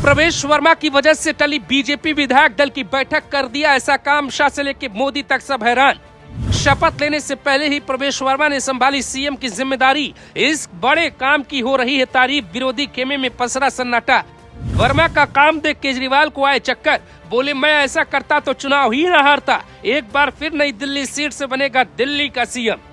प्रवेश वर्मा की वजह से टली बीजेपी विधायक दल की बैठक, कर दिया ऐसा काम शाह से लेकर मोदी तक सब हैरान। शपथ लेने से पहले ही प्रवेश वर्मा ने संभाली सीएम की जिम्मेदारी, इस बड़े काम की हो रही है तारीफ, विरोधी खेमे में पसरा सन्नाटा। वर्मा का काम देख केजरीवाल को आए चक्कर, बोले मैं ऐसा करता तो चुनाव ही न हारता, एक बार फिर नई दिल्ली सीट से बनेगा दिल्ली का सीएम।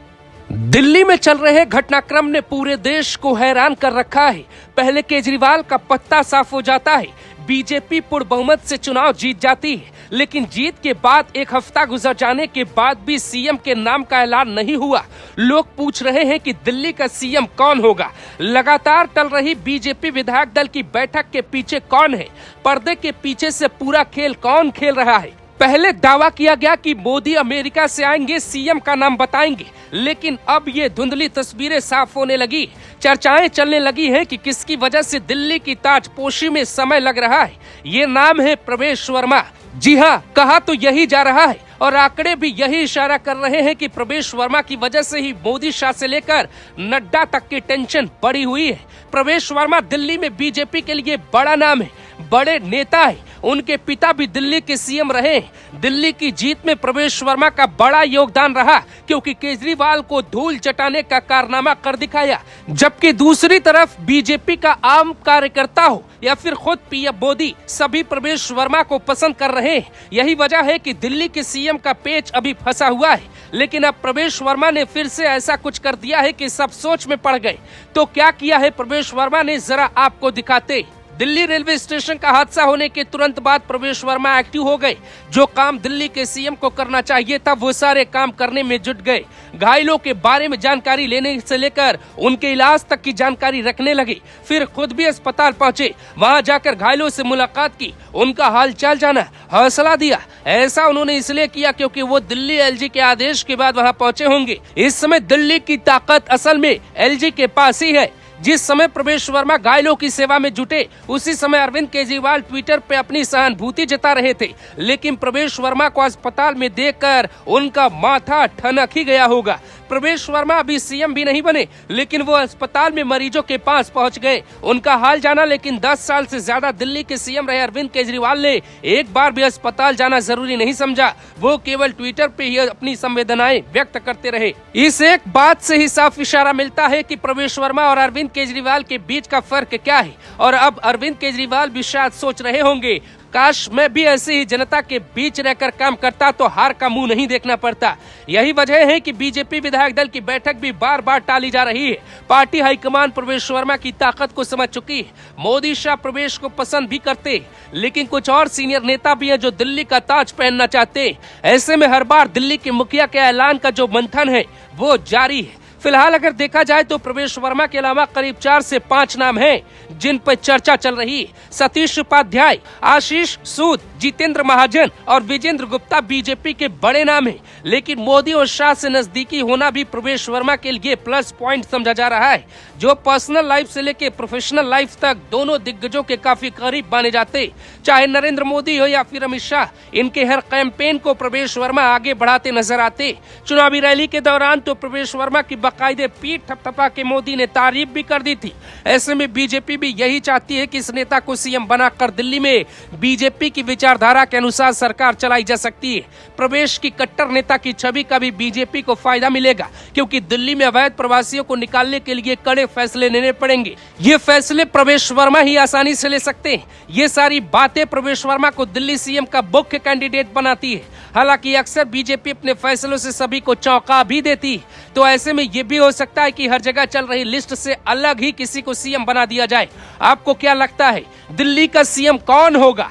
दिल्ली में चल रहे घटनाक्रम ने पूरे देश को हैरान कर रखा है। पहले केजरीवाल का पत्ता साफ हो जाता है, बीजेपी पूर्ण बहुमत से चुनाव जीत जाती है, लेकिन जीत के बाद एक हफ्ता गुजर जाने के बाद भी सीएम के नाम का ऐलान नहीं हुआ। लोग पूछ रहे हैं कि दिल्ली का सीएम कौन होगा। लगातार टल रही बीजेपी विधायक दल की बैठक के पीछे कौन है, पर्दे के पीछे से पूरा खेल कौन खेल रहा है। पहले दावा किया गया कि मोदी अमेरिका से आएंगे, सीएम का नाम बताएंगे, लेकिन अब ये धुंधली तस्वीरें साफ होने लगी। चर्चाएं चलने लगी हैं कि किसकी वजह से दिल्ली की ताजपोशी में समय लग रहा है। ये नाम है प्रवेश वर्मा। जी हाँ, कहा तो यही जा रहा है और आंकड़े भी यही इशारा कर रहे हैं कि प्रवेश वर्मा की वजह से ही मोदी, शाह से लेकर नड्डा तक की टेंशन बढ़ी हुई है। प्रवेश वर्मा दिल्ली में बीजेपी के लिए बड़ा नाम है, बड़े नेता है। उनके पिता भी दिल्ली के सीएम रहे। दिल्ली की जीत में प्रवेश वर्मा का बड़ा योगदान रहा, क्योंकि केजरीवाल को धूल चटाने का कारनामा कर दिखाया। जबकि दूसरी तरफ बीजेपी का आम कार्यकर्ता हो या फिर खुद पीएम मोदी, सभी प्रवेश वर्मा को पसंद कर रहे हैं। यही वजह है कि दिल्ली के सीएम का पेच अभी फंसा हुआ है। लेकिन अब प्रवेश वर्मा ने फिर से ऐसा कुछ कर दिया है कि सब सोच में पड़ गए। तो क्या किया है प्रवेश वर्मा ने, जरा आपको दिखाते। दिल्ली रेलवे स्टेशन का हादसा होने के तुरंत बाद प्रवेश वर्मा एक्टिव हो गए। जो काम दिल्ली के सीएम को करना चाहिए था, वो सारे काम करने में जुट गए। घायलों के बारे में जानकारी लेने से लेकर उनके इलाज तक की जानकारी रखने लगे। फिर खुद भी अस्पताल पहुंचे, वहां जाकर घायलों से मुलाकात की, उनका हालचाल जाना, हौसला दिया। ऐसा उन्होंने इसलिए किया क्योंकि वो दिल्ली एलजी के आदेश के बाद वहां पहुंचे होंगे। इस समय दिल्ली की ताकत असल में एलजी के पास ही है। जिस समय प्रवेश वर्मा घायलों की सेवा में जुटे, उसी समय अरविंद केजरीवाल ट्विटर पे अपनी सहानुभूति जता रहे थे। लेकिन प्रवेश वर्मा को अस्पताल में देखकर उनका माथा ठनक ही गया होगा। प्रवेश वर्मा अभी सीएम भी नहीं बने, लेकिन वो अस्पताल में मरीजों के पास पहुंच गए, उनका हाल जाना। लेकिन 10 साल से ज्यादा दिल्ली के सीएम रहे अरविंद केजरीवाल ने एक बार भी अस्पताल जाना जरूरी नहीं समझा। वो केवल ट्विटर पे ही अपनी संवेदनाएं व्यक्त करते रहे। इस एक बात से ही साफ इशारा मिलता है कि प्रवेश वर्मा और अरविंद केजरीवाल के बीच का फर्क क्या है। और अब अरविंद केजरीवाल भी शायद सोच रहे होंगे, काश मैं भी ऐसे ही जनता के बीच रहकर काम करता तो हार का मुंह नहीं देखना पड़ता। यही वजह है कि बीजेपी विधायक दल की बैठक भी बार बार टाली जा रही है। पार्टी हाईकमान प्रवेश वर्मा की ताकत को समझ चुकी है। मोदी, शाह प्रवेश को पसंद भी करते, लेकिन कुछ और सीनियर नेता भी हैं जो दिल्ली का ताज पहनना चाहते। ऐसे में हर बार दिल्ली के मुखिया के ऐलान का जो मंथन है वो जारी है। फिलहाल अगर देखा जाए तो प्रवेश वर्मा के अलावा करीब 4 से 5 नाम हैं जिन पर चर्चा चल रही है। सतीश उपाध्याय, आशीष सूद, जितेंद्र महाजन और विजेंद्र गुप्ता बीजेपी के बड़े नाम हैं। लेकिन मोदी और शाह से नजदीकी होना भी प्रवेश वर्मा के लिए प्लस पॉइंट समझा जा रहा है, जो पर्सनल लाइफ से लेकर प्रोफेशनल लाइफ तक दोनों दिग्गजों के काफी करीब माने जाते। चाहे नरेंद्र मोदी हो या फिर अमित शाह, इनके हर कैंपेन को प्रवेश वर्मा आगे बढ़ाते नजर आते। चुनावी रैली के दौरान तो प्रवेश वर्मा की बाकायदे पीठ थपथपा के मोदी ने तारीफ भी कर दी थी। ऐसे में बीजेपी भी यही चाहती है कि इस नेता को सीएम बनाकर दिल्ली में बीजेपी की विचारधारा के अनुसार सरकार चलाई जा सकती है। प्रवेश की कट्टर नेता की छवि का भी बीजेपी को फायदा मिलेगा, क्योंकि दिल्ली में अवैध प्रवासियों को निकालने के लिए कड़े फैसले लेने पड़ेंगे। ये फैसले प्रवेश वर्मा ही आसानी से ले सकते हैं। ये सारी बातें प्रवेश वर्मा को दिल्ली सीएम का मुख्य कैंडिडेट बनाती है। हालांकि अक्सर बीजेपी अपने फैसलों से सभी को चौंका भी देती, तो ऐसे में ये भी हो सकता है कि हर जगह चल रही लिस्ट से अलग ही किसी को सीएम बना दिया जाए। आपको क्या लगता है, दिल्ली का सीएम कौन होगा?